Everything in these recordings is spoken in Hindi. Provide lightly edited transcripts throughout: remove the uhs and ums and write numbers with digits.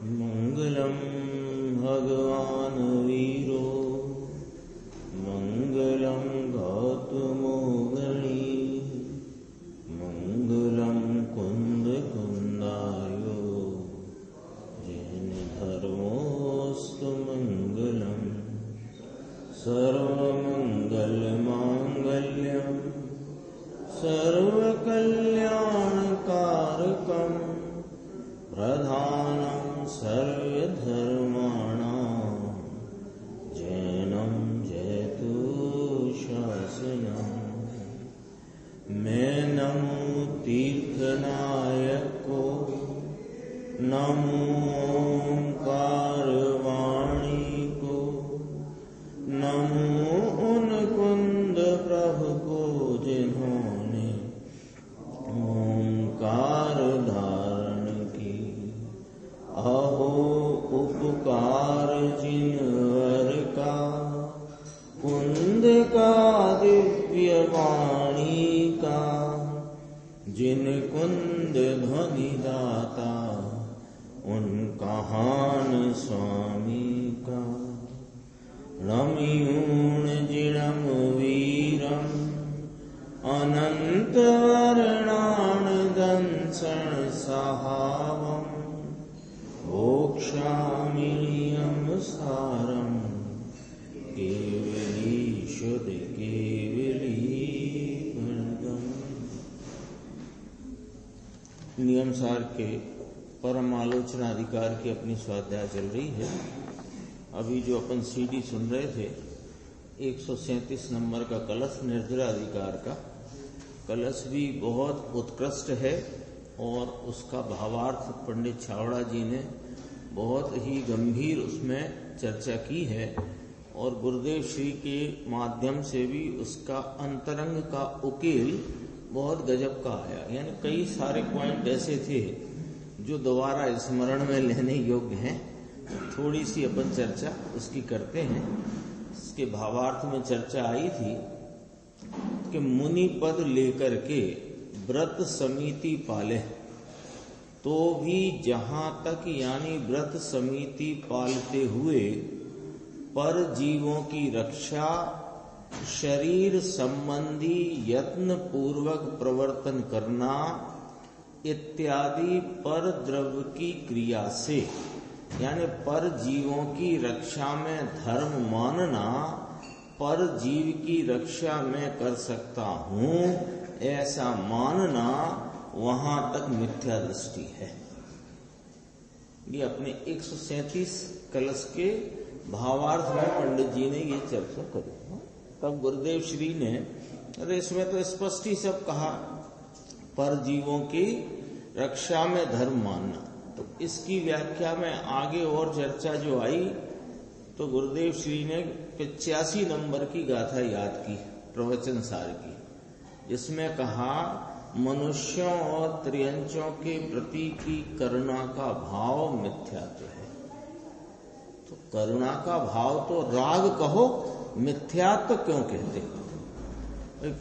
मंगलम भगवान वीरो मंगलम गौतमोगणी मंगलम कुंद कुंदायो जैन धर्मोस्तु मंगलम सर्वमंगल मांगल्यम सर्वकल्याणकारकम प्रधानम सर्वधर्माणां जैनम जयतु शासनम। मैं नमो तीर्थनायक को नमो ओंकार वाणी को नमो उन कुंद प्रभु को जिन्होंने ओंकार धारण की। अहो उपकार जिनवर का कुंद का दिव्य वाणी का जिन कुंद ध्वनि दाता उन कहान स्वामी का। रमियूण जिणम वीरम अनंत वर्णान दंसन सहावम मोक्षामियम सारम केवली शुद्ध केवली वर्गम। नियम सार के परम आलोचना अधिकार की अपनी स्वाध्याय चल रही है। अभी जो अपन सीडी सुन रहे थे 137 नंबर का कलश निर्जरा अधिकार का कलश भी बहुत उत्कृष्ट है और उसका भावार्थ पंडित छावड़ा जी ने बहुत ही गंभीर उसमें चर्चा की है और गुरुदेव श्री के माध्यम से भी उसका अंतरंग का उकेल बहुत गजब का आया। यानी कई सारे पॉइंट ऐसे थे जो दोबारा स्मरण में लेने योग्य हैं। थोड़ी सी अपन चर्चा उसकी करते हैं। इसके भावार्थ में चर्चा आई थी कि मुनि पद लेकर के व्रत समिति पाले तो भी जहां तक यानी व्रत समिति पालते हुए पर जीवों की रक्षा शरीर संबंधी यत्न पूर्वक प्रवर्तन करना इत्यादि पर द्रव्य की क्रिया से यानी पर जीवों की रक्षा में धर्म मानना पर जीव की रक्षा मैं कर सकता हूं ऐसा मानना वहां तक मिथ्या दृष्टि है। ये अपने 137 कलश के भावार्थ में पंडित जी ने ये चर्चा करी। तब गुरुदेव श्री ने अरे इसमें तो स्पष्ट ही सब कहा पर जीवों की रक्षा में धर्म मानना। तो इसकी व्याख्या में आगे और चर्चा जो आई तो गुरुदेव श्री ने 85 नंबर की गाथा याद की प्रवचन सार की, जिसमें कहा मनुष्यों और त्रियंचों के प्रति की करुणा का भाव मिथ्यात्व है। तो करुणा का भाव तो राग कहो, मिथ्यात्व क्यों कहते हो?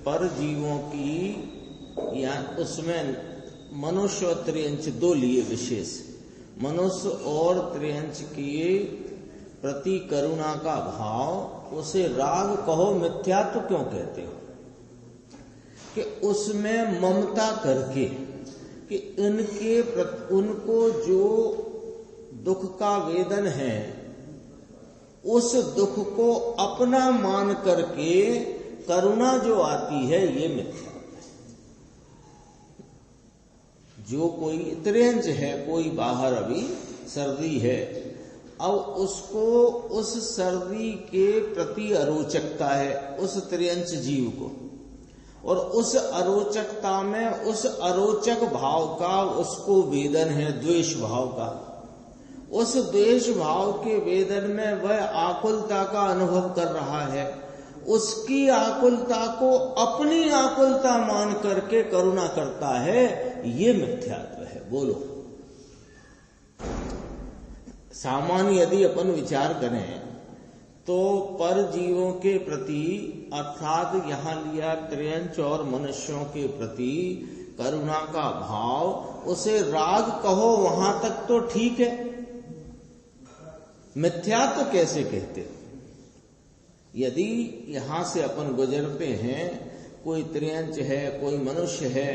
पर जीवों की या उसमें मनुष्य और त्रियंच दो लिए विशेष, मनुष्य और त्रियंच के प्रति करुणा का भाव उसे राग कहो, मिथ्यात्व क्यों कहते हो? कि उसमें ममता करके कि उनको जो दुख का वेदन है उस दुख को अपना मान करके करुणा जो आती है ये मिथ्या है। जो कोई त्रियंच है, कोई बाहर अभी सर्दी है, अब उसको उस सर्दी के प्रति अरोचकता है उस त्रियंच जीव को, और उस अरोचकता में उस अरोचक भाव का उसको वेदन है द्वेष भाव का। उस द्वेष भाव के वेदन में वह आकुलता का अनुभव कर रहा है। उसकी आकुलता को अपनी आकुलता मान करके करुणा करता है, ये मिथ्यात्व है। बोलो, सामान्य यदि अपन विचार करें तो पर जीवों के प्रति अर्थात यहाँ लिया त्रियंच और मनुष्यों के प्रति करुणा का भाव, उसे राग कहो वहां तक तो ठीक है, मिथ्यात्व कैसे कहते? यदि यहां से अपन गुजरते हैं, कोई त्रियंच है, कोई मनुष्य है,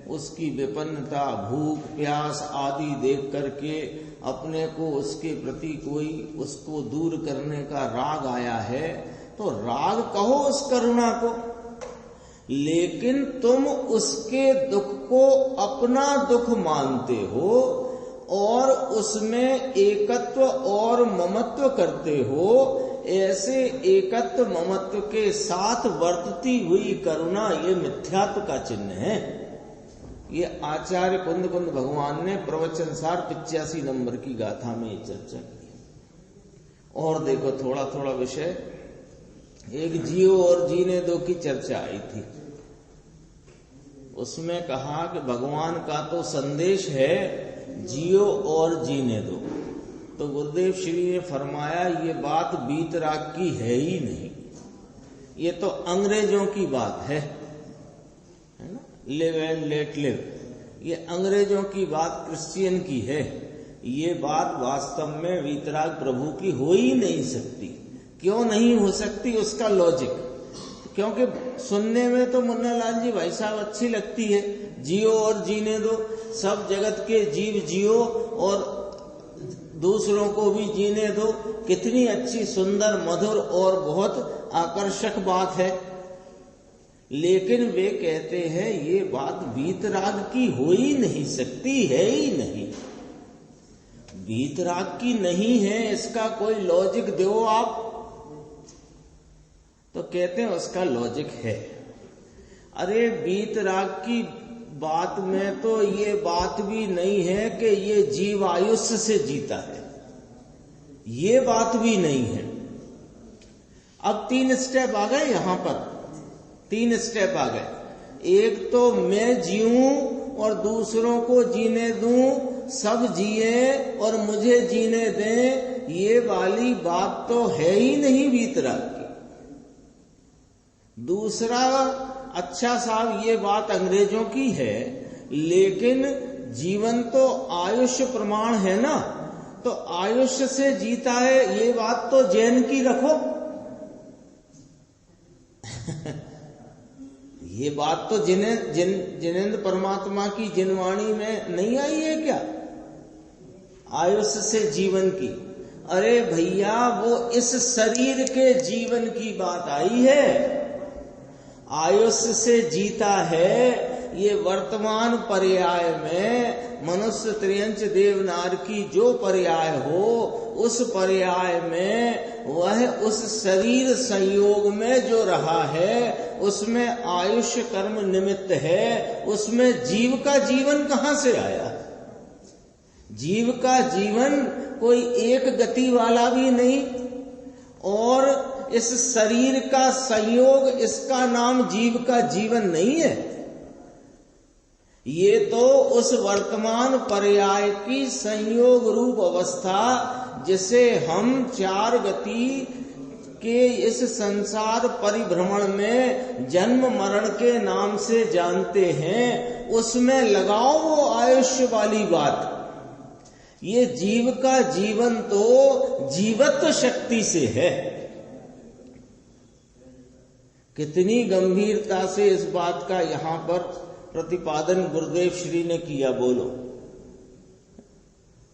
उसकी विपन्नता, भूख प्यास आदि देख करके अपने को उसके प्रति कोई उसको दूर करने का राग आया है, तो राग कहो उस करुणा को, लेकिन तुम उसके दुख को अपना दुख मानते हो और उसमें एकत्व और ममत्व करते हो। ऐसे एकत्व ममत्व के साथ वर्तती हुई करुणा ये मिथ्यात्व का चिन्ह है। ये आचार्य कुंद भगवान ने प्रवचन सार 85 नंबर की गाथा में चर्चा की। और देखो थोड़ा थोड़ा विषय, एक जियो और जीने दो की चर्चा आई थी। उसमें कहा कि भगवान का तो संदेश है जियो और जीने दो, तो गुरुदेव श्री ने फरमाया ये बात बीतराग की है ही नहीं, ये तो अंग्रेजों की बात है ना, लिव एंड लेट लिव, ये अंग्रेजों की बात, क्रिश्चियन की है। ये बात वास्तव में वीतराग प्रभु की हो ही नहीं सकती। क्यों नहीं हो सकती? उसका लॉजिक, क्योंकि सुनने में तो मुन्ना लाल जी भाई साहब अच्छी लगती है, जियो और जीने दो, सब जगत के जीव जियो और दूसरों को भी जीने दो, कितनी अच्छी सुंदर मधुर और बहुत आकर्षक बात है। लेकिन वे कहते हैं ये बात वीतराग की हो ही नहीं सकती, है ही नहीं, वीतराग की नहीं है, इसका कोई लॉजिक दो आप। तो कहते हैं उसका लॉजिक है। अरे वीतराग की बात में तो ये बात भी नहीं है कि ये जीव आयुष्य से जीता है, ये बात भी नहीं है। अब 3 स्टेप आ गए, यहां पर 3 स्टेप आ गए। एक तो मैं जीऊं और दूसरों को जीने दूं, सब जिए और मुझे जीने दें, ये वाली बात तो है ही नहीं वीतराग की। दूसरा, अच्छा साहब ये बात अंग्रेजों की है, लेकिन जीवन तो आयुष्य प्रमाण है ना, तो आयुष्य से जीता है, ये बात तो जैन की रखो। ये बात तो जिनेंद्र परमात्मा की जिनवाणी में नहीं आई है क्या, आयुष्य से जीवन की? अरे भैया वो इस शरीर के जीवन की बात आई है, आयुष्य से जीता है। ये वर्तमान पर्याय में मनुष्य त्रियंच देवनार की जो पर्याय हो, उस पर्याय में वह उस शरीर संयोग में जो रहा है उसमें आयुष्य कर्म निमित्त है, उसमें जीव का जीवन कहां से आया? जीव का जीवन कोई एक गति वाला भी नहीं, और इस शरीर का संयोग, इसका नाम जीव का जीवन नहीं है। ये तो उस वर्तमान पर्याय की संयोग रूप अवस्था, जिसे हम 4 गति के इस संसार परिभ्रमण में जन्म मरण के नाम से जानते हैं, उसमें लगाओ वो आयुष्य वाली बात। ये जीव का जीवन तो जीवत्व शक्ति से है। कितनी गंभीरता से इस बात का यहां पर प्रतिपादन गुरुदेव श्री ने किया, बोलो।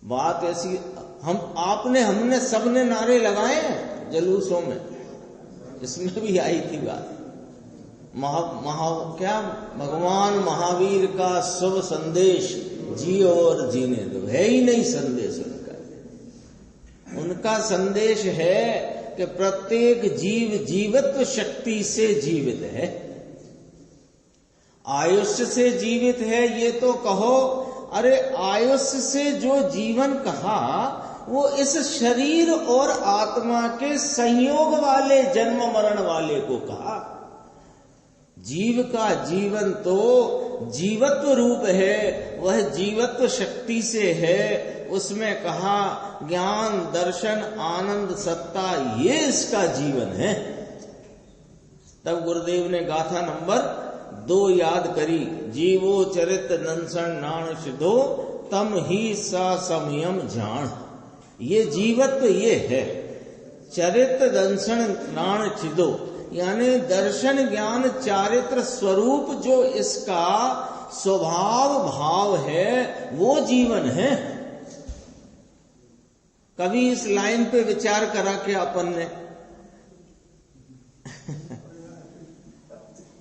बात ऐसी, हमने सबने नारे लगाए हैं जलूसों में, इसमें भी आई थी बात। क्या भगवान महावीर का शुभ संदेश, जियो और जीने दो, है ही नहीं संदेश उनका। उनका संदेश है कि प्रत्येक जीव जीवत्व शक्ति से जीवित है, आयुष्य से जीवित है ये तो कहो। अरे आयुष्य से जो जीवन कहा, वो इस शरीर और आत्मा के संयोग वाले जन्म मरण वाले को कहा। जीव का जीवन तो जीवत्व रूप है, वह जीवत्व शक्ति से है। उसमें कहा ज्ञान दर्शन आनंद सत्ता, ये इसका जीवन है। तब गुरुदेव ने गाथा नंबर 2 याद करी, जीवो चरित नंसन नाण सिद्धो, तम ही सा समयम जान। ये जीवत्व ये है। चरित्र दर्शन प्राण चिदो, यानी दर्शन ज्ञान चारित्र स्वरूप जो इसका स्वभाव भाव है वो जीवन है। कभी इस लाइन पे विचार करा के अपन ने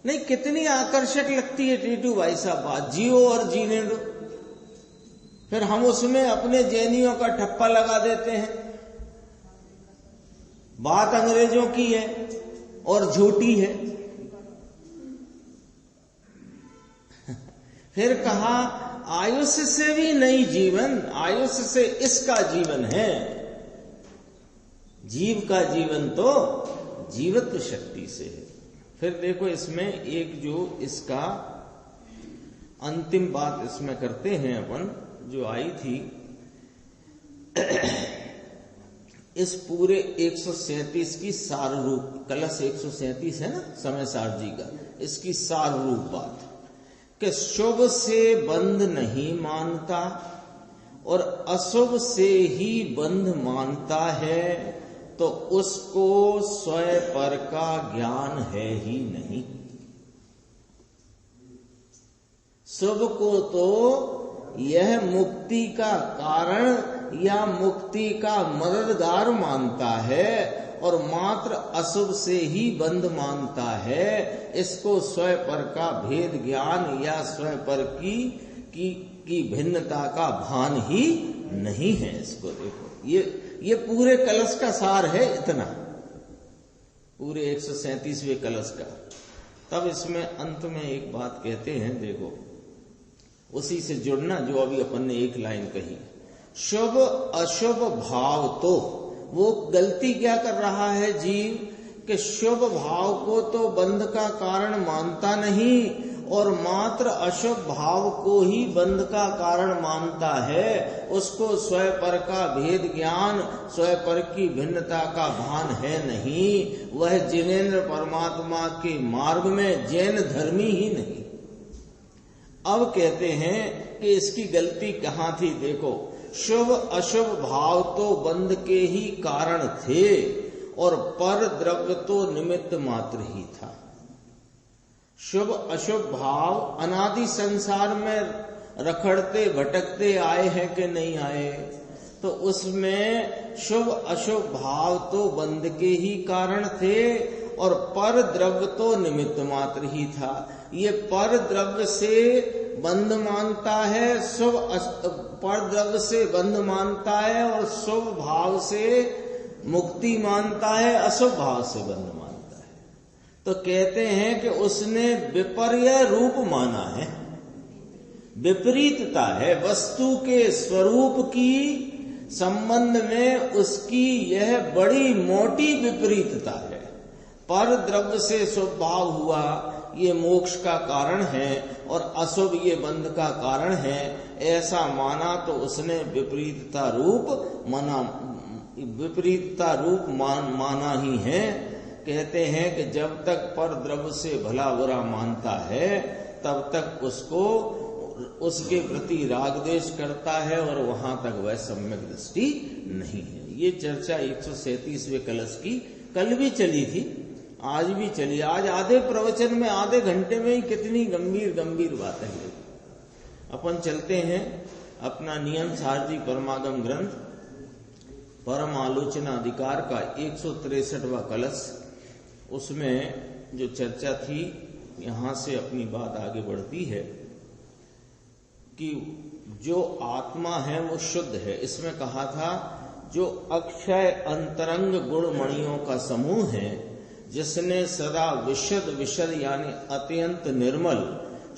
नहीं, कितनी आकर्षक लगती है टीटू भाई साहब बात, जियो और जीने दो। फिर हम उसमें अपने जैनियों का ठप्पा लगा देते हैं, बात अंग्रेजों की है और झूठी है। फिर कहा आयुष्य से भी नहीं जीवन, आयुष्य से इसका जीवन है। जीव का जीवन तो जीवत्व शक्ति से है। फिर देखो इसमें एक जो इसका अंतिम बात इसमें करते हैं अपन, जो आई थी इस पूरे 137 की सार रूप, कलश 137 है ना समय सार जी का, इसकी सार रूप बात कि शुभ से बंध नहीं मानता और अशुभ से ही बंध मानता है, तो उसको स्वयं पर का ज्ञान है ही नहीं। शुभ को तो यह मुक्ति का कारण या मुक्ति का मददगार मानता है और मात्र अशुभ से ही बंध मानता है। इसको स्वयं पर का भेद ज्ञान या स्वयं पर की भिन्नता का भान ही नहीं है। इसको देखो, ये पूरे कलश का सार है, इतना पूरे 137वें कलश का। तब इसमें अंत में एक बात कहते हैं, देखो उसी से जुड़ना जो अभी अपन ने एक लाइन कही, शुभ अशुभ भाव। तो वो गलती क्या कर रहा है जीव कि शुभ भाव को तो बंध का कारण मानता नहीं और मात्र अशुभ भाव को ही बंध का कारण मानता है। उसको स्वयं पर का भेद ज्ञान, स्वयं पर की भिन्नता का भान है नहीं। वह जिनेन्द्र परमात्मा के मार्ग में जैन धर्मी ही नहीं। अब कहते हैं कि इसकी गलती कहाँ थी। देखो, शुभ अशुभ भाव तो बंध के ही कारण थे और पर द्रव्य तो निमित्त मात्र ही था। शुभ अशुभ भाव अनादि संसार में रखड़ते भटकते आए हैं कि नहीं आए, तो उसमें शुभ अशुभ भाव तो बंध के ही कारण थे और पर द्रव्य तो निमित्त मात्र ही था। ये पर द्रव्य से बंध मानता है, शुभ पर द्रव्य से बंध मानता है और शुभ भाव से मुक्ति मानता है, अशुभ भाव से बंध मानता है। तो कहते हैं कि उसने विपर्य रूप माना है, विपरीतता है वस्तु के स्वरूप की संबंध में उसकी यह बड़ी मोटी विपरीतता है। पर द्रव्य से शुभ भाव हुआ, ये मोक्ष का कारण है और अशुभ ये बंध का कारण है, ऐसा माना तो उसने विपरीतता रूप माना ही है। कहते हैं कि जब तक पर द्रव्य से भला बुरा मानता है तब तक उसको उसके प्रति राग द्वेष करता है और वहां तक वह सम्यक दृष्टि नहीं है। ये चर्चा 137वें कलश की कल भी चली थी, आज भी चली। आज आधे प्रवचन में, आधे घंटे में ही कितनी गंभीर गंभीर बातें हैं। अपन चलते हैं अपना नियम सारजी परमागम ग्रंथ परम आलोचना अधिकार का 163वां कलश, उसमें जो चर्चा थी यहां से अपनी बात आगे बढ़ती है कि जो आत्मा है वो शुद्ध है। इसमें कहा था जो अक्षय अंतरंग गुणमणियों का समूह है, जिसने सदा विशद यानी अत्यंत निर्मल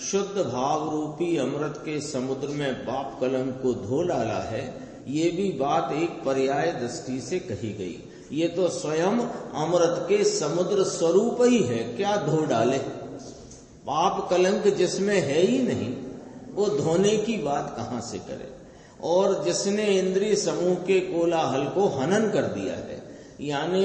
शुद्ध भाव रूपी अमृत के समुद्र में पाप कलंक को धो डाला है, ये भी बात एक पर्याय दृष्टि से कही गई। ये तो स्वयं अमृत के समुद्र स्वरूप ही है, क्या धो डाले। पाप कलंक जिसमें है ही नहीं, वो धोने की बात कहां से करे। और जिसने इंद्रिय समूह के कोलाहल को हनन कर दिया है, यानी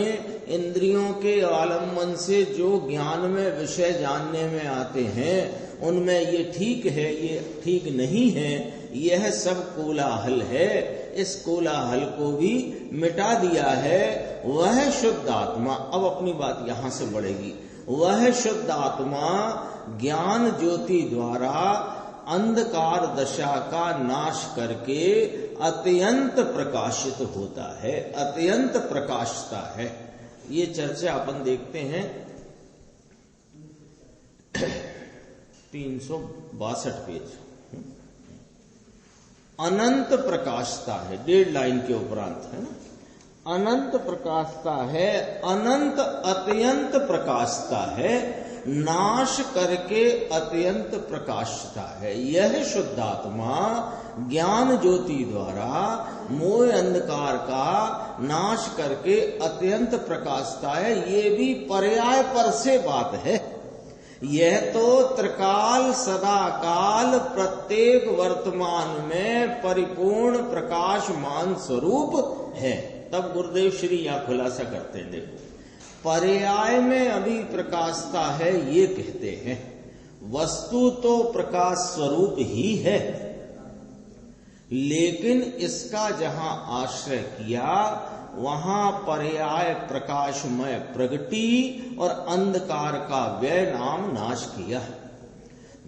इंद्रियों के आलम्बन से जो ज्ञान में विषय जानने में आते हैं उनमें ये ठीक है, ये ठीक नहीं है, यह सब कोलाहल है, इस कोलाहल को भी मिटा दिया है वह शुद्ध आत्मा। अब अपनी बात यहां से बढ़ेगी। वह शुद्ध आत्मा ज्ञान ज्योति द्वारा अंधकार दशा का नाश करके अत्यंत प्रकाशित होता है, अत्यंत प्रकाशता है। ये चर्चा अपन देखते हैं 362 पेज। अनंत प्रकाशता है, 1.5 लाइन के उपरांत है ना। अनंत प्रकाशता है, अनंत अत्यंत प्रकाशता है, नाश करके अत्यंत प्रकाशता है। यह शुद्ध आत्मा ज्ञान ज्योति द्वारा मोह अंधकार का नाश करके अत्यंत प्रकाशता है। ये भी पर्याय पर से बात है। यह तो त्रिकाल सदा काल प्रत्येक वर्तमान में परिपूर्ण प्रकाशमान स्वरूप है। तब गुरुदेव श्री यहां खुलासा करते हैं, देखो पर्याय में अभी प्रकाशता है ये कहते हैं, वस्तु तो प्रकाश स्वरूप ही है, लेकिन इसका जहां आश्रय किया वहां पर्याय प्रकाशमय प्रगति और अंधकार का व्यय नाम नाश किया।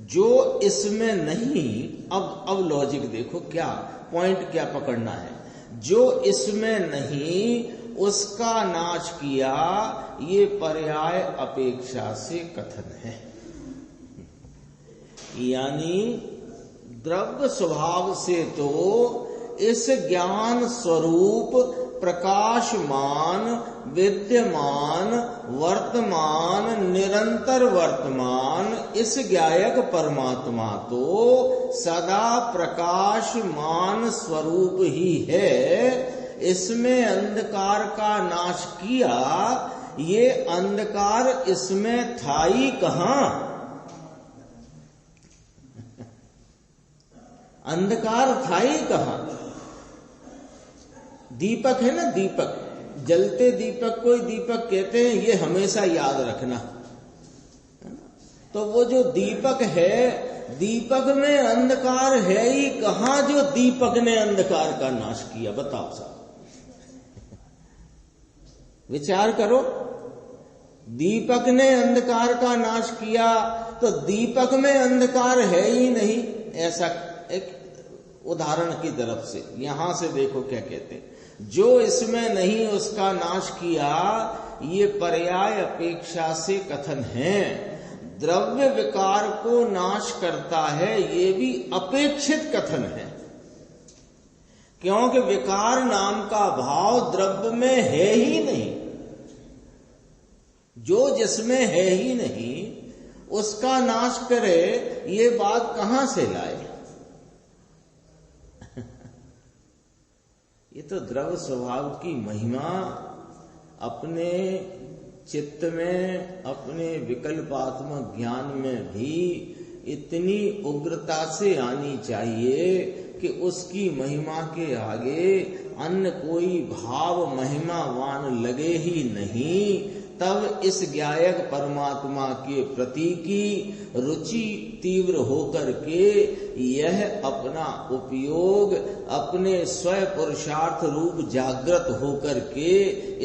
जो इसमें नहीं, अब लॉजिक देखो, क्या पॉइंट क्या पकड़ना है। जो इसमें नहीं उसका नाश किया, ये पर्याय अपेक्षा से कथन है। यानी द्रव्य स्वभाव से तो इस ज्ञान स्वरूप प्रकाशमान विद्यमान वर्तमान निरंतर वर्तमान इस ज्ञायक परमात्मा तो सदा प्रकाशमान स्वरूप ही है। इसमें अंधकार का नाश किया, ये अंधकार इसमें था ही कहां। अंधकार था ही कहां। दीपक है ना, दीपक, जलते दीपक को ही दीपक कहते हैं, ये हमेशा याद रखना। तो वो जो दीपक है, दीपक में अंधकार है ही कहां जो दीपक ने अंधकार का नाश किया। बताओ साहब, विचार करो। दीपक ने अंधकार का नाश किया तो दीपक में अंधकार है ही नहीं। ऐसा एक उदाहरण की तरफ से यहां से देखो क्या कहते हैं, जो इसमें नहीं उसका नाश किया, ये पर्याय अपेक्षा से कथन है। द्रव्य विकार को नाश करता है, ये भी अपेक्षित कथन है, क्योंकि विकार नाम का भाव द्रव्य में है ही नहीं। जो जिसमें है ही नहीं उसका नाश करे, ये बात कहां से लाए। ये तो द्रव्य स्वभाव की महिमा अपने चित्त में, अपने विकल्पात्मक ज्ञान में भी इतनी उग्रता से आनी चाहिए कि उसकी महिमा के आगे अन्य कोई भाव महिमावान लगे ही नहीं। तब इस ज्ञायक परमात्मा के प्रति की रुचि तीव्र होकर के यह अपना उपयोग अपने स्वयं पुरुषार्थ रूप जागृत होकर के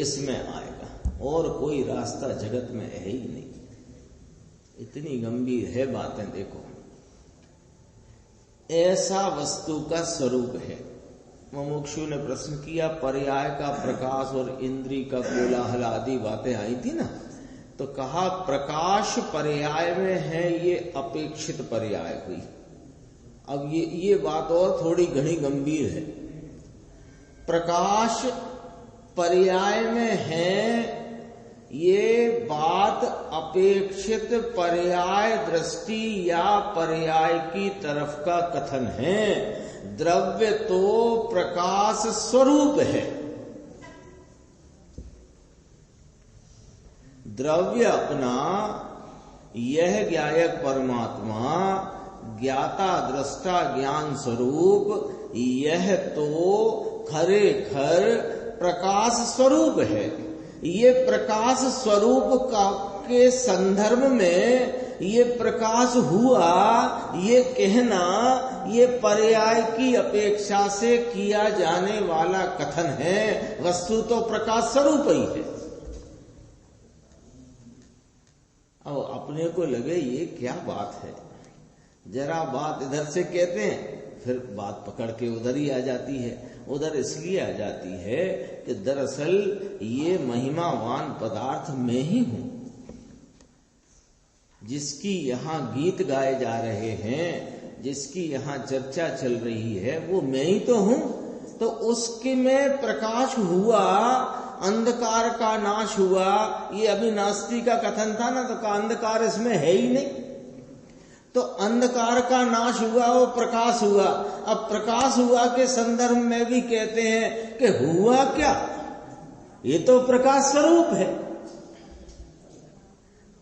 इसमें आएगा, और कोई रास्ता जगत में है ही नहीं। इतनी गंभीर है बातें। देखो, ऐसा वस्तु का स्वरूप है। मुमुक्षु ने प्रश्न किया, पर्याय का प्रकाश और इंद्री का कोलाहल आदि बातें आई थी ना, तो कहा प्रकाश पर्याय में है, ये अपेक्षित पर्याय हुई। अब ये बात और थोड़ी घनी गंभीर है। प्रकाश पर्याय में है, ये बात अपेक्षित पर्याय दृष्टि या पर्याय की तरफ का कथन है। द्रव्य तो प्रकाश स्वरूप है। द्रव्य अपना यह ज्ञायक परमात्मा ज्ञाता दृष्टा ज्ञान स्वरूप, यह तो खरे खर प्रकाश स्वरूप है। ये प्रकाश स्वरूप का के संदर्भ में ये प्रकाश हुआ, ये कहना ये पर्याय की अपेक्षा से किया जाने वाला कथन है। वस्तु तो प्रकाश स्वरूप ही है। अब अपने को लगे ये क्या बात है, जरा बात इधर से कहते हैं, फिर बात पकड़ के उधर ही आ जाती है। उधर इसलिए आ जाती है कि दरअसल ये महिमावान पदार्थ मैं ही हूं, जिसकी यहाँ गीत गाए जा रहे हैं, जिसकी यहाँ चर्चा चल रही है, वो मैं ही तो हूं। तो उसके में प्रकाश हुआ, अंधकार का नाश हुआ। ये अभी नास्ती का कथन था ना, तो का अंधकार इसमें है ही नहीं। तो अंधकार का नाश हुआ, वो प्रकाश हुआ। अब प्रकाश हुआ के संदर्भ में भी कहते हैं कि हुआ क्या, ये तो प्रकाश स्वरूप है।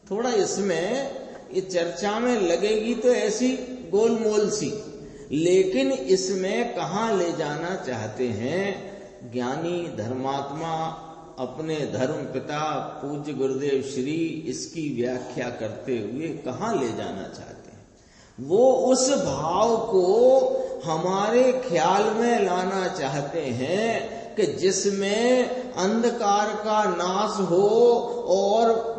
थोड़ा इसमें ये चर्चा में लगेगी तो ऐसी गोलमोल सी, लेकिन इसमें कहाँ ले जाना चाहते हैं ज्ञानी धर्मात्मा अपने धर्म पिता पूज्य गुरुदेव श्री इसकी व्याख्या करते हुए कहाँ ले जाना चाहते हैं। वो उस भाव को हमारे ख्याल में लाना चाहते हैं कि जिसमें अंधकार का नाश हो और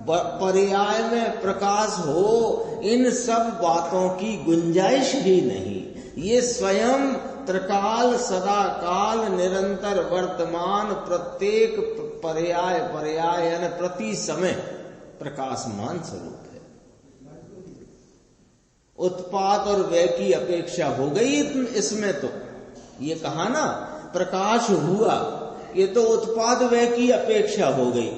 पर्याय में प्रकाश हो। इन सब बातों की गुंजाइश ही नहीं। ये स्वयं त्रिकाल सदा काल निरंतर वर्तमान प्रत्येक पर्याय यानी प्रति समय प्रकाशमान स्वरूप है। उत्पाद और व्यय की अपेक्षा हो गई इसमें। तो ये कहा ना प्रकाश हुआ, ये तो उत्पाद व्यय की अपेक्षा हो गई।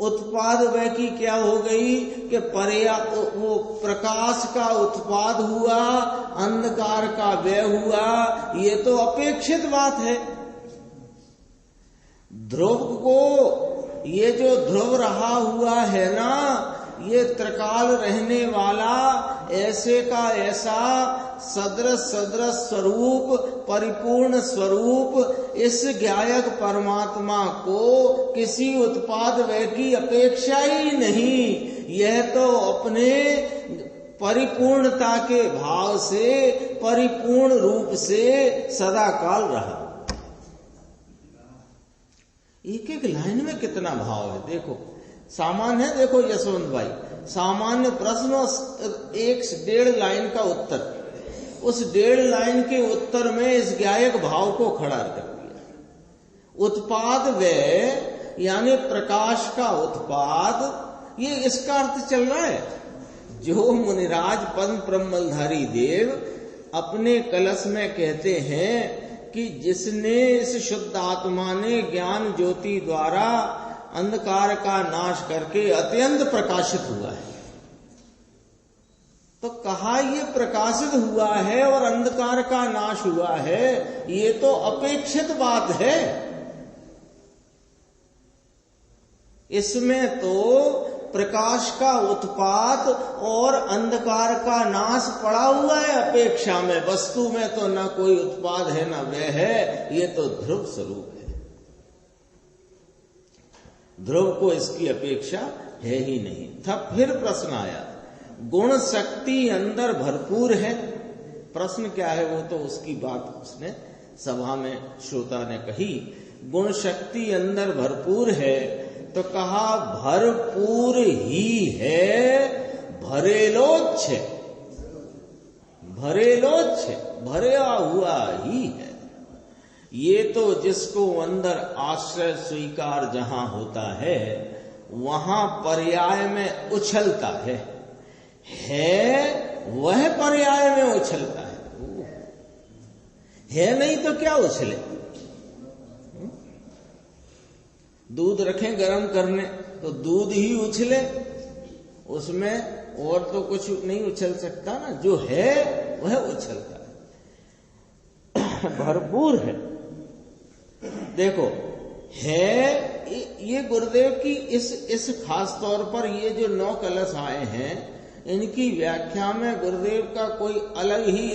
उत्पाद व्यय की क्या हो गई कि वो प्रकाश का उत्पाद हुआ, अंधकार का व्यय हुआ। ये तो अपेक्षित बात है। ध्रुव को ये जो ध्रुव रहा हुआ है ना, ये त्रिकाल रहने वाला ऐसे का ऐसा सदृश स्वरूप परिपूर्ण स्वरूप इस ज्ञायक परमात्मा को किसी उत्पाद व्यय की अपेक्षा ही नहीं। यह तो अपने परिपूर्णता के भाव से परिपूर्ण रूप से सदा काल रहा। एक एक लाइन में कितना भाव है देखो। सामान्य है, देखो यशवंत भाई, सामान्य प्रश्न 1.5 लाइन का उत्तर, उस 1.5 लाइन के उत्तर में इस ज्ञायक भाव को खड़ा कर दिया। उत्पाद व्यय यानी प्रकाश का उत्पाद, ये इसका अर्थ चल रहा है। जो मुनिराज पद्म ब्रह्मलधारी देव अपने कलश में कहते हैं कि जिसने इस शुद्ध आत्मा ने ज्ञान ज्योति द्वारा अंधकार का नाश करके अत्यंत प्रकाशित हुआ है, तो कहा ये प्रकाशित हुआ है और अंधकार का नाश हुआ है, ये तो अपेक्षित बात है। इसमें तो प्रकाश का उत्पाद और अंधकार का नाश पड़ा हुआ है अपेक्षा में। वस्तु में तो ना कोई उत्पाद है ना व्यय है, ये तो ध्रुव स्वरूप है। ध्रुव को इसकी अपेक्षा है ही नहीं। तब फिर प्रश्न आया, गुण शक्ति अंदर भरपूर है। प्रश्न क्या है वो तो उसकी बात उसने सभा में श्रोता ने कही। गुण शक्ति अंदर भरपूर है तो कहा भरपूर ही है, भरेलोच्छ, भरा हुआ ही है। ये तो जिसको अंदर आश्रय स्वीकार जहां होता है वहां पर्याय में उछलता है वह पर्याय में उछलता है नहीं तो क्या उछले। दूध रखें गरम करने तो दूध ही उछले, उसमें और तो कुछ नहीं उछल सकता ना, जो है वह उछलता है। भरपूर है। देखो है ये गुरुदेव की इस खास तौर पर ये जो 9 कलश आए हैं, इनकी व्याख्या में गुरुदेव का कोई अलग ही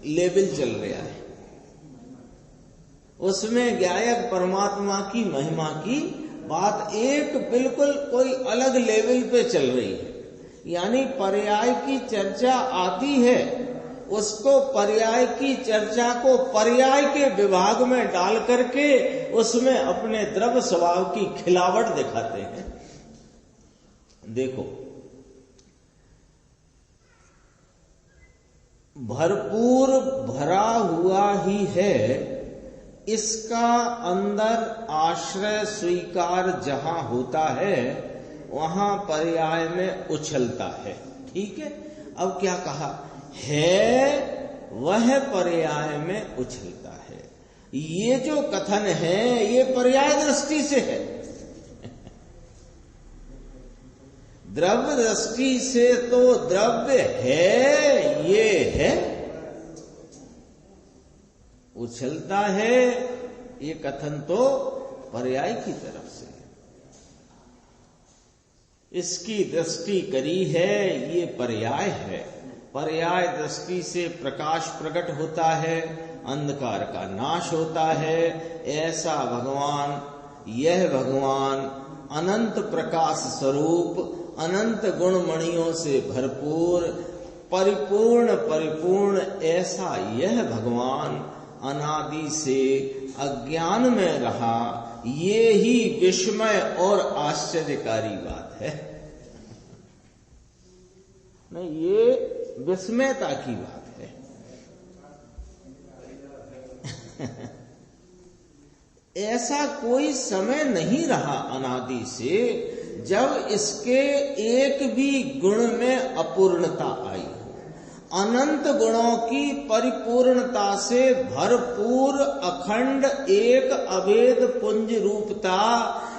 लेवल चल रहा है। उसमें ज्ञायक परमात्मा की महिमा की बात एक बिल्कुल कोई अलग लेवल पे चल रही है। यानी पर्याय की चर्चा आती है, उसको पर्याय की चर्चा को पर्याय के विभाग में डाल करके उसमें अपने द्रव्य स्वभाव की खिलावट दिखाते हैं। देखो, भरपूर भरा हुआ ही है, इसका अंदर आश्रय स्वीकार जहां होता है वहां पर्याय में उछलता है। ठीक है, अब क्या कहा है, वह पर्याय में उछलता है। ये जो कथन है ये पर्याय दृष्टि से है। द्रव्य दृष्टि से तो द्रव्य है, ये है, उछलता है, ये कथन तो पर्याय की तरफ से है। इसकी दृष्टि करी है, ये पर्याय है। पर्याय दृष्टि से प्रकाश प्रकट होता है, अंधकार का नाश होता है। ऐसा भगवान, यह भगवान अनंत प्रकाश स्वरूप, अनंत गुणमणियों से भरपूर, परिपूर्ण, ऐसा यह भगवान अनादि से अज्ञान में रहा। ये ही विस्मय और आश्चर्यकारी बात है। नहीं, ये विस्मयता की बात है। ऐसा कोई समय नहीं रहा अनादि से जब इसके एक भी गुण में अपूर्णता आई हो। अनंत गुणों की परिपूर्णता से भरपूर अखंड एक अभेद पुंज रूपता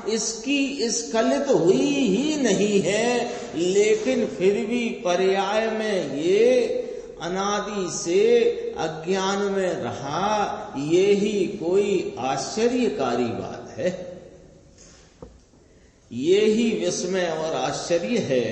इसकी स्खलित हुई ही नहीं है, लेकिन फिर भी पर्याय में ये अनादि से अज्ञान में रहा। ये ही कोई आश्चर्यकारी बात है, ये ही विस्मय और आश्चर्य है।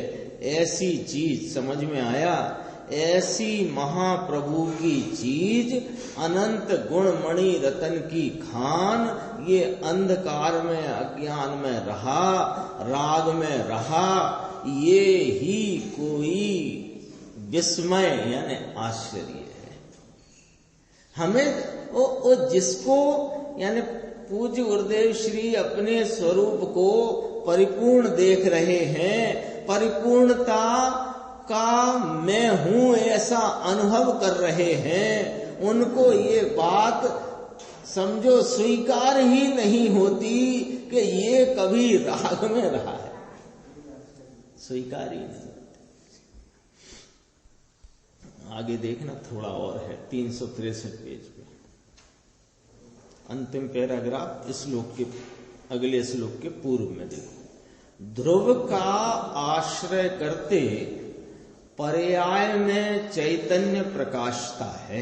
ऐसी चीज समझ में आया, ऐसी महाप्रभु की चीज, अनंत गुणमणि रतन की खान, ये अंधकार में अज्ञान में रहा, राग में रहा। ये ही कोई विस्मय यानी आश्चर्य है। हमें वो जिसको यानी पूज्य गुरुदेव श्री अपने स्वरूप को परिपूर्ण देख रहे हैं, परिपूर्णता का मैं हूं ऐसा अनुभव कर रहे हैं, उनको ये बात समझो स्वीकार ही नहीं होती कि ये कभी राग में रहा है, स्वीकार ही नहीं। आगे देखना थोड़ा और है, 363 पेज पे अंतिम पैराग्राफ, इस श्लोक के अगले श्लोक के पूर्व में देखो। ध्रुव का आश्रय करते पर्याय में चैतन्य प्रकाशता है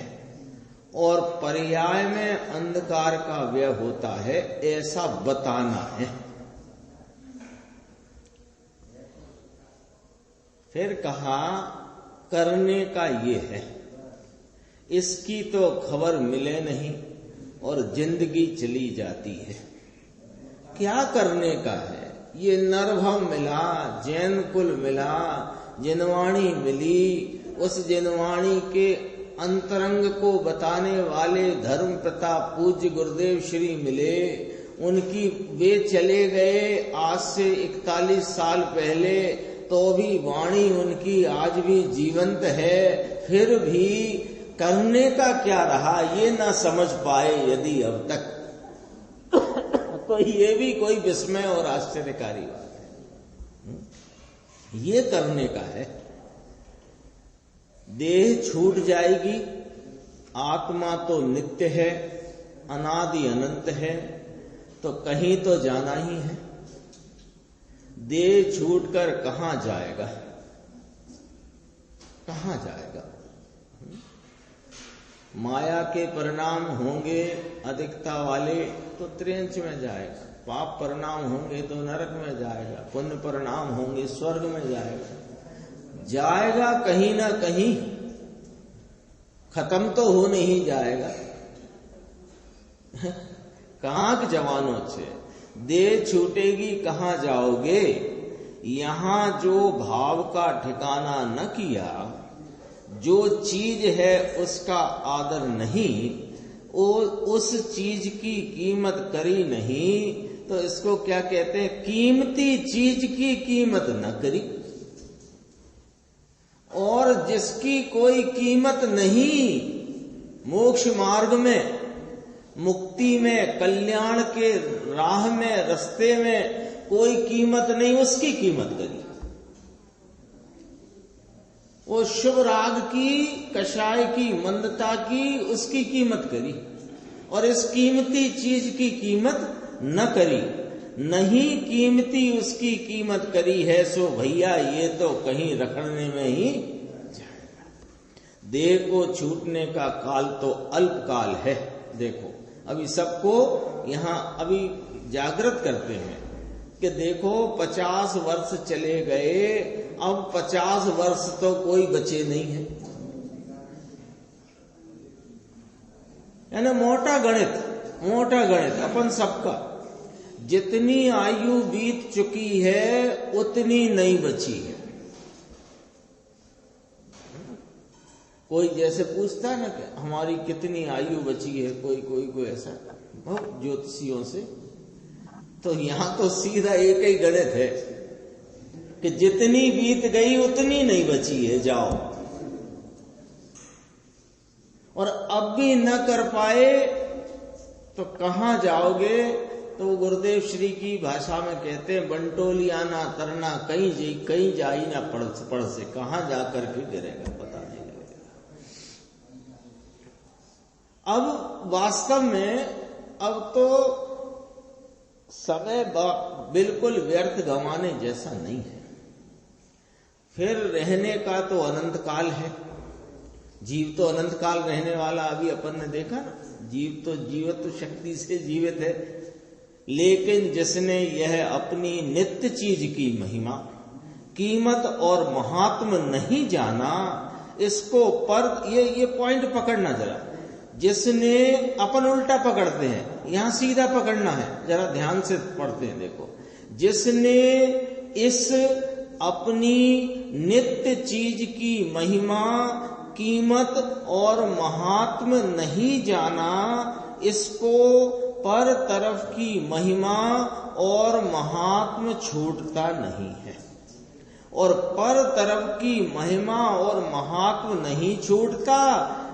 और पर्याय में अंधकार का व्यय होता है, ऐसा बताना है। फिर कहा करने का ये है, इसकी तो खबर मिले नहीं और जिंदगी चली जाती है। क्या करने का है? ये नरभव मिला, जैन कुल मिला, जिनवाणी मिली, उस जिनवाणी के अंतरंग को बताने वाले धर्म प्रताप पूज्य गुरुदेव श्री मिले, उनकी वे चले गए आज से 41 साल पहले, तो भी वाणी उनकी आज भी जीवंत है। फिर भी करने का क्या रहा ये ना समझ पाए यदि अब तक, तो ये भी कोई विस्मय और आश्चर्यकारी बात है। ये करने का है। देह छूट जाएगी, आत्मा तो नित्य है, अनादि अनंत है, तो कहीं तो जाना ही है। देह छूटकर कहां जाएगा, कहां जाएगा? माया के परिणाम होंगे अधिकता वाले तो त्रियंच में जाएगा, पाप परिणाम होंगे तो नरक में जाएगा, पुण्य परिणाम होंगे स्वर्ग में जाएगा। जाएगा कहीं ना कहीं, खत्म तो हो नहीं जाएगा। कहां के जवानों से देह छूटेगी, कहां जाओगे? यहां जो भाव का ठिकाना न किया, जो चीज है उसका आदर नहीं, उस चीज की कीमत करी नहीं, तो इसको क्या कहते हैं? कीमती चीज की कीमत न करी। और जिसकी कोई कीमत नहीं, मोक्ष मार्ग में, मुक्ति में, कल्याण के राह में, रास्ते में कोई कीमत नहीं, उसकी कीमत करी। वो शुभ राग की, कषाय की, मंदता की, उसकी कीमत करी। और इस कीमती चीज की कीमत न करी, नहीं कीमती उसकी कीमत करी है, सो भैया ये तो कहीं रखड़ने में ही जाएगा। देह को छूटने का काल तो अल्प काल है। देखो अभी सबको यहां अभी जागृत करते हैं कि देखो 50 वर्ष चले गए, अब 50 वर्ष तो कोई बचे नहीं है। यानी मोटा गणित अपन सबका, जितनी आयु बीत चुकी है उतनी नहीं बची है। कोई जैसे पूछता है ना कि हमारी कितनी आयु बची है, कोई ऐसा बहुत ज्योतिषियों से, तो यहां तो सीधा एक ही गणित है कि जितनी बीत गई उतनी नहीं बची है, जाओ। और अब भी न कर पाए तो कहां जाओगे? तो गुरुदेव श्री की भाषा में कहते हैं, बंटोलिया ना तरना कहीं जाई ना पड़ से, कहां जाकर के गिरेगा पता नहीं लगेगा। अब वास्तव में अब तो समय बिल्कुल व्यर्थ गंवाने जैसा नहीं है। फिर रहने का तो अनंत काल है, जीव तो अनंत काल रहने वाला। अभी अपन ने देखा ना, जीव तो जीवत्व शक्ति से जीवित है, लेकिन जिसने यह अपनी नित्य चीज की महिमा, कीमत और महात्म नहीं जाना, इसको पर ये पॉइंट पकड़ना जरा। जिसने, अपन उल्टा पकड़ते हैं, यहां सीधा पकड़ना है, जरा ध्यान से पढ़ते हैं। देखो, जिसने इस अपनी नित्य चीज की महिमा, कीमत और महात्म नहीं जाना, इसको पर तरफ की महिमा और महात्म छूटता नहीं है। और पर तरफ की महिमा और महात्म नहीं छूटता,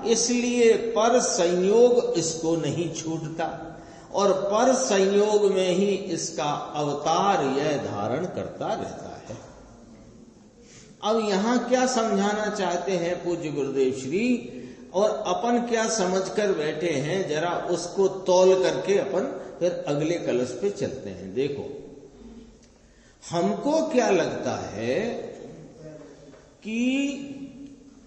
इसलिए पर संयोग इसको नहीं छूटता, और पर संयोग में ही इसका अवतार यह धारण करता रहता है। अब यहां क्या समझाना चाहते हैं पूज्य गुरुदेव श्री, और अपन क्या समझकर बैठे हैं, जरा उसको तौल करके अपन फिर अगले कलश पे चलते हैं। देखो, हमको क्या लगता है कि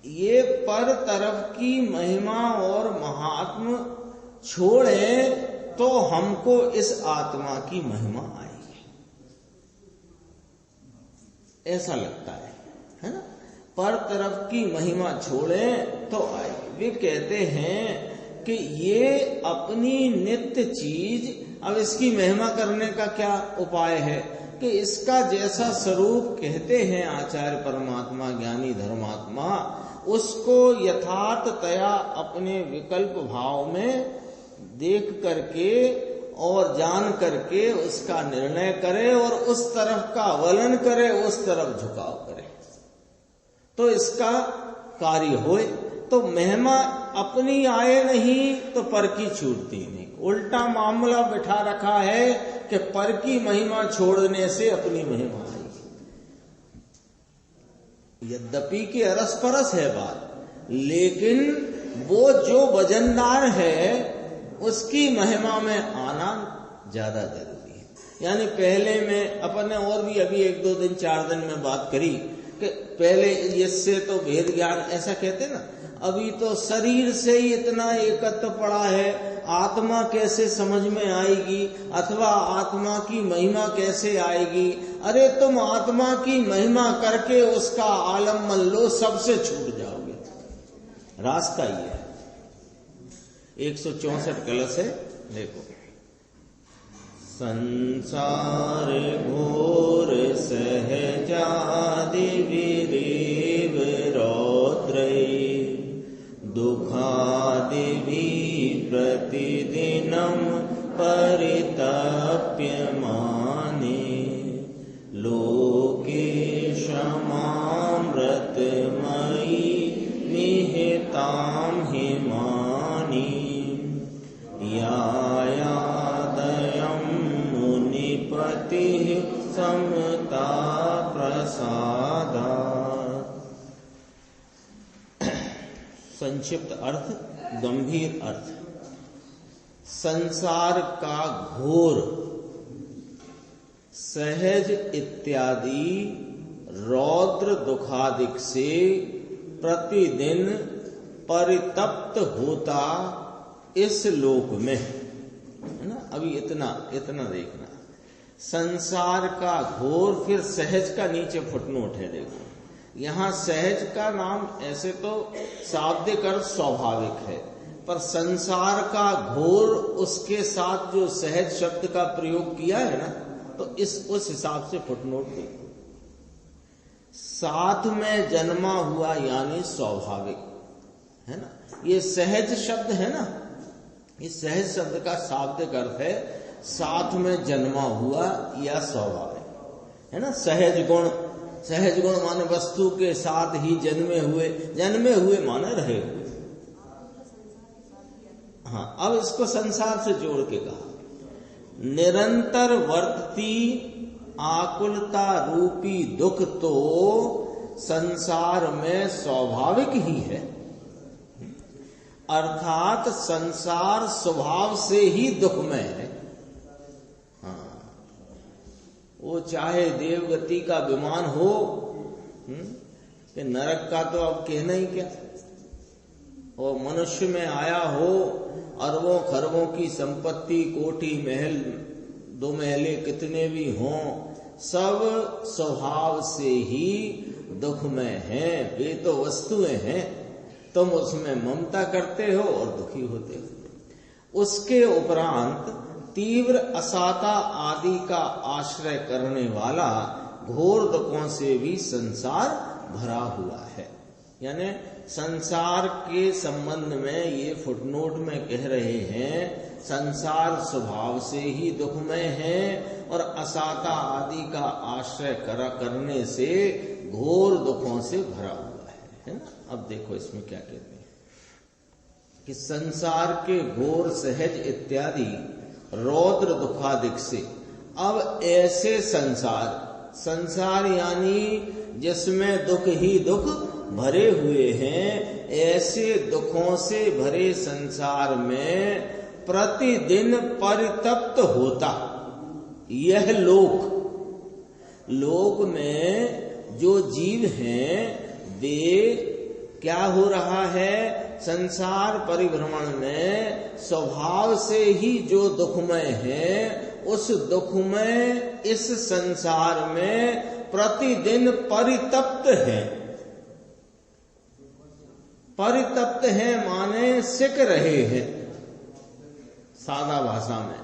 ये पर तरफ की महिमा और महात्म छोड़े तो हमको इस आत्मा की महिमा आएगी, ऐसा लगता है ना। पर तरफ की महिमा छोड़े तो आएगी। वे कहते हैं कि ये अपनी नित्य चीज, अब इसकी महिमा करने का क्या उपाय है कि इसका जैसा स्वरूप कहते हैं आचार्य परमात्मा ज्ञानी धर्मात्मा, उसको यथार्थतया अपने विकल्प भाव में देख करके और जान करके उसका निर्णय करे और उस तरफ का अवलन करे, उस तरफ झुकाव करे, तो इसका कार्य होए। तो महिमा अपनी आए नहीं तो पर की छूटती नहीं। उल्टा मामला बिठा रखा है कि पर की महिमा छोड़ने से अपनी महिमा आएगी। यद्यपि कि अरस परस है बात, लेकिन वो जो वजनदार है उसकी महिमा में आना ज्यादा जरूरी है। यानी पहले में अपन ने और भी अभी 1-2 दिन 4 दिन में बात करी कि पहले इससे तो भेद ज्ञान ऐसा कहते ना, अभी तो शरीर से ही इतना एकत्व पड़ा है, आत्मा कैसे समझ में आएगी अथवा आत्मा की महिमा कैसे आएगी। अरे तुम आत्मा की महिमा करके उसका आलम्बन लो, सबसे छूट जाओगे। रास्ता ही है। 164 कलश है, देखो संसार घोर सहजादि विरीव रौद्रै दुखादिभि प्रतिदिनं परितप्यमाने लोके क्षमामृतमयी निहितां हिमानि यायादयं मुनिपतिः समता प्रसादात्। संक्षिप्त अर्थ, गंभीर अर्थ। संसार का घोर, सहज इत्यादि रौद्र दुखादिक से प्रतिदिन परितप्त होता इस लोक में, है ना। अभी इतना देखना, संसार का घोर, फिर सहज का नीचे फुटनोट है, देखो यहाँ सहज का नाम ऐसे तो शाब्दिक अर्थ स्वाभाविक है, पर संसार का घोर उसके साथ जो सहज शब्द का प्रयोग किया है ना, तो उस हिसाब से फुटनोट देखो। साथ में जन्मा हुआ यानी स्वाभाविक, है ना। ये सहज शब्द है ना, इस सहज शब्द का शाब्दिक अर्थ है साथ में जन्मा हुआ या स्वाभाविक, है ना। सहज गुण माने वस्तु के साथ ही जन्मे हुए माने रहे हुए। हाँ, अब इसको संसार से जोड़ के कहा, निरंतर वर्तती आकुलता रूपी दुख तो संसार में स्वाभाविक ही है, अर्थात संसार स्वभाव से ही दुखमय है। हाँ, वो चाहे देवगति का विमान हो कि नरक का तो अब कहना ही क्या, वो मनुष्य में आया हो, अरबों खरबों की संपत्ति, कोठी महल, दो महले कितने भी हों, सब स्वभाव से ही दुखमय हैं। वे तो वस्तुएं हैं, तुम उसमें ममता करते हो और दुखी होते हो। उसके उपरांत तीव्र असाता आदि का आश्रय करने वाला घोर दुखों से भी संसार भरा हुआ है। यानी संसार के संबंध में ये फुटनोट में कह रहे हैं, संसार स्वभाव से ही दुखमय है और असाता आदि का आश्रय करने से घोर दुखों से भरा हुआ है ना। अब देखो इसमें क्या कहते हैं कि संसार के घोर सहज इत्यादि रौद्र दुखादिक से, अब ऐसे संसार यानी जिसमें दुख ही दुख भरे हुए हैं, ऐसे दुखों से भरे संसार में प्रतिदिन परितप्त होता यह लोक में जो जीव हैं वे क्या हो रहा है, संसार परिभ्रमण में स्वभाव से ही जो दुखमय है, उस दुखमय इस संसार में प्रतिदिन परितप्त है। परितप्त है माने सिक रहे हैं, सादा भाषा में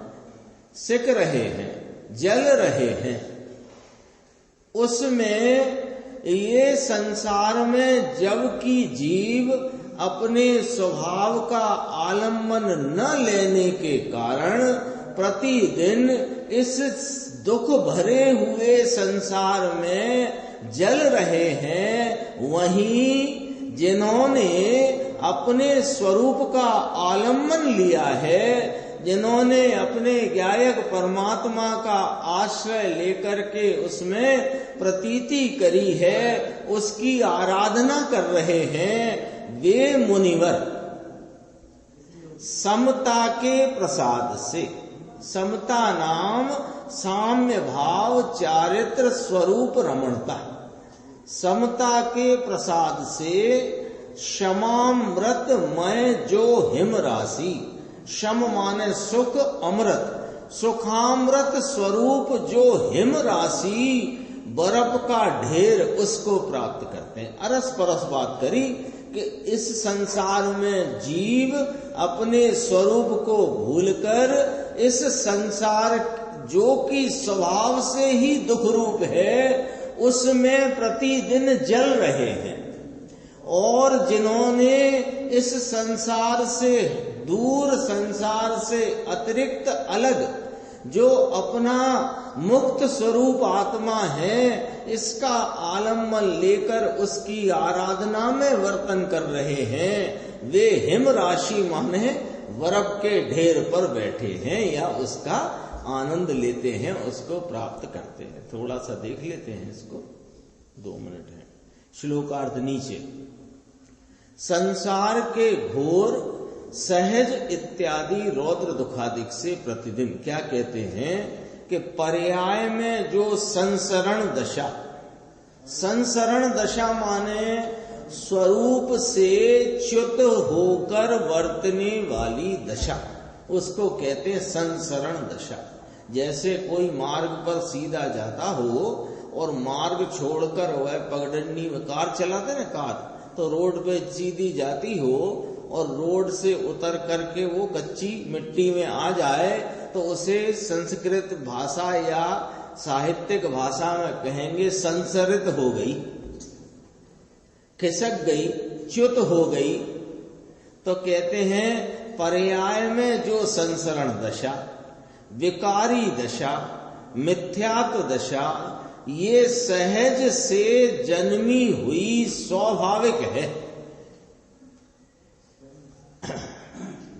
सिक रहे हैं, जल रहे हैं। उसमें ये संसार में जबकि जीव अपने स्वभाव का आलम्बन न लेने के कारण प्रतिदिन इस दुख भरे हुए संसार में जल रहे हैं, वहीं जिन्होंने अपने स्वरूप का आलम्बन लिया है, जिन्होंने अपने ज्ञायक परमात्मा का आश्रय लेकर के उसमें प्रतीति करी है, उसकी आराधना कर रहे हैं, वे मुनिवर समता के प्रसाद से, समता नाम साम्य भाव चारित्र स्वरूप रमणता, समता के प्रसाद से क्षमामृत मय जो हिम राशि, शम माने सुख, अमृत सुखामृत स्वरूप जो हिम राशि बर्फ का ढेर उसको प्राप्त करते हैं। अरस परस बात करी कि इस संसार में जीव अपने स्वरूप को भूलकर इस संसार जो कि स्वभाव से ही दुख रूप है, उसमें प्रतिदिन जल रहे हैं। और जिन्होंने इस संसार से दूर, संसार से अतिरिक्त अलग जो अपना मुक्त स्वरूप आत्मा है, इसका आलम्बन लेकर उसकी आराधना में वर्तन कर रहे हैं, वे हिम राशि माने बर्फ के ढेर पर बैठे हैं या उसका आनंद लेते हैं, उसको प्राप्त करते हैं। थोड़ा सा देख लेते हैं इसको, 2 मिनट है। श्लोकार्थ नीचे, संसार के घोर सहज इत्यादि रौद्र दुखादिक से प्रतिदिन क्या कहते हैं कि पर्याय में जो संसरण दशा, संसरण दशा माने स्वरूप से च्युत होकर वर्तने वाली दशा, उसको कहते हैं संसरण दशा। जैसे कोई मार्ग पर सीधा जाता हो और मार्ग छोड़कर वह पगडंडी में कार चलाते ना, कार तो रोड पे सीधी जाती हो और रोड से उतर करके वो कच्ची मिट्टी में आ जाए तो उसे संस्कृत भाषा या साहित्यिक भाषा में कहेंगे संसरित हो गई, खिसक गई, च्युत हो गई। तो कहते हैं पर्याय में जो संसरण दशा, विकारी दशा, मिथ्यात्व दशा, ये सहज से जन्मी हुई स्वाभाविक है।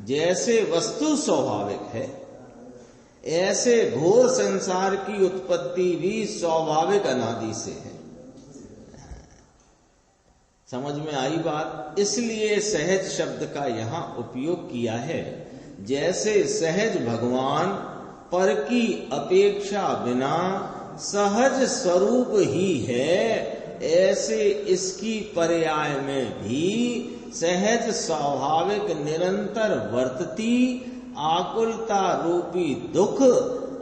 जैसे वस्तु स्वाभाविक है, ऐसे घोर संसार की उत्पत्ति भी स्वाभाविक अनादि से है। समझ में आई बात? इसलिए सहज शब्द का यहाँ उपयोग किया है। जैसे सहज भगवान पर की अपेक्षा बिना सहज स्वरूप ही है, ऐसे इसकी पर्याय में भी सहज स्वाभाविक निरंतर वर्तती आकुलता रूपी दुख,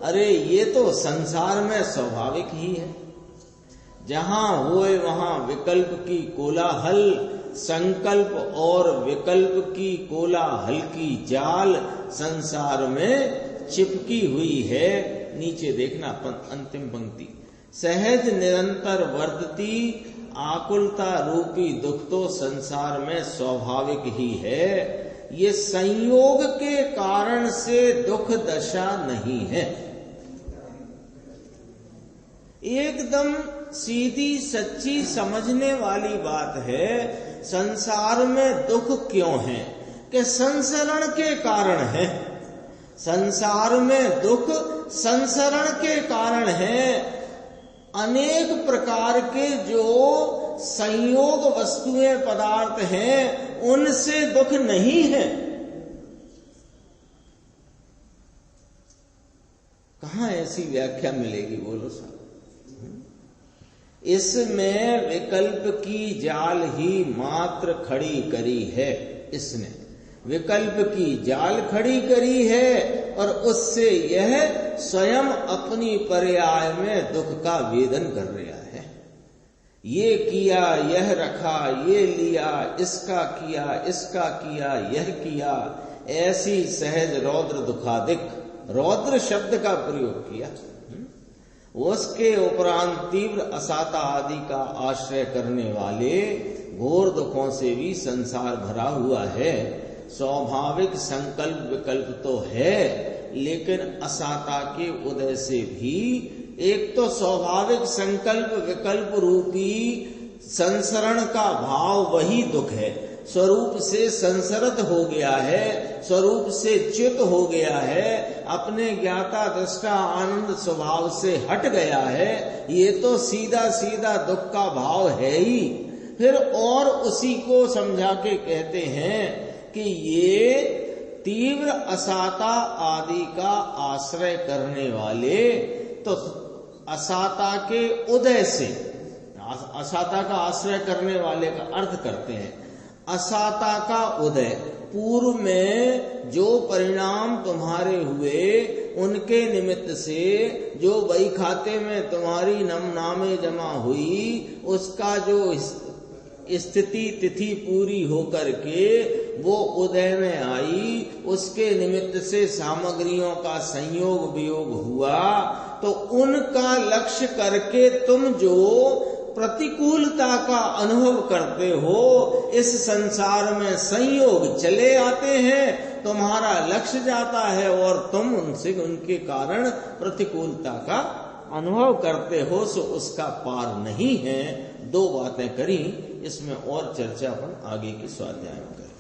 अरे ये तो संसार में स्वाभाविक ही है। जहां हुए वहां विकल्प की कोलाहल, संकल्प और विकल्प की कोलाहल की जाल संसार में चिपकी हुई है। नीचे देखना अंतिम पंक्ति, सहज निरंतर वर्तती आकुलता रूपी दुख तो संसार में स्वाभाविक ही है। ये संयोग के कारण से दुख दशा नहीं है। एकदम सीधी सच्ची समझने वाली बात है। संसार में दुख क्यों है? कि संसरण के कारण है। संसार में दुख संसरण के कारण है। अनेक प्रकार के जो संयोग वस्तुएं पदार्थ हैं, उनसे दुख नहीं है। कहां ऐसी व्याख्या मिलेगी? बोलो साहब। इसमें विकल्प की जाल ही मात्र खड़ी करी है। इसने विकल्प की जाल खड़ी करी है और उससे यह स्वयं अपनी पर्याय में दुख का वेदन कर रहा है। ये किया, यह रखा, ये लिया, इसका किया, यह किया, ऐसी सहज रौद्र दुखादिक, रौद्र शब्द का प्रयोग किया। उसके उपरांत तीव्र असाता आदि का आश्रय करने वाले घोर दुखों से भी संसार भरा हुआ है। स्वाभाविक संकल्प विकल्प तो है, लेकिन असाता के उदय से भी एक तो स्वाभाविक संकल्प विकल्प रूपी संसरण का भाव वही दुख है। स्वरूप से संसरत हो गया है, स्वरूप से च्युत हो गया है, अपने ज्ञाता दृष्टा आनंद स्वभाव से हट गया है। ये तो सीधा सीधा दुख का भाव है ही। फिर और उसी को समझा के कहते हैं कि ये तीव्र असाता आदि का आश्रय करने वाले, तो असाता के उदय से, असाता का आश्रय करने वाले का अर्थ करते हैं असाता का उदय। पूर्व में जो परिणाम तुम्हारे हुए, उनके निमित्त से जो बही खाते में तुम्हारी नामे जमा हुई, उसका जो स्थिति तिथि पूरी होकर के वो उदय में आई, उसके निमित्त से सामग्रियों का संयोग वियोग हुआ, तो उनका लक्ष्य करके तुम जो प्रतिकूलता का अनुभव करते हो, इस संसार में संयोग चले आते हैं, तुम्हारा लक्ष्य जाता है और तुम उनके कारण प्रतिकूलता का अनुभव करते हो, सो उसका पार नहीं है। दो बातें करी, इसमें और चर्चा अपन आगे की स्वाध्याय में करें।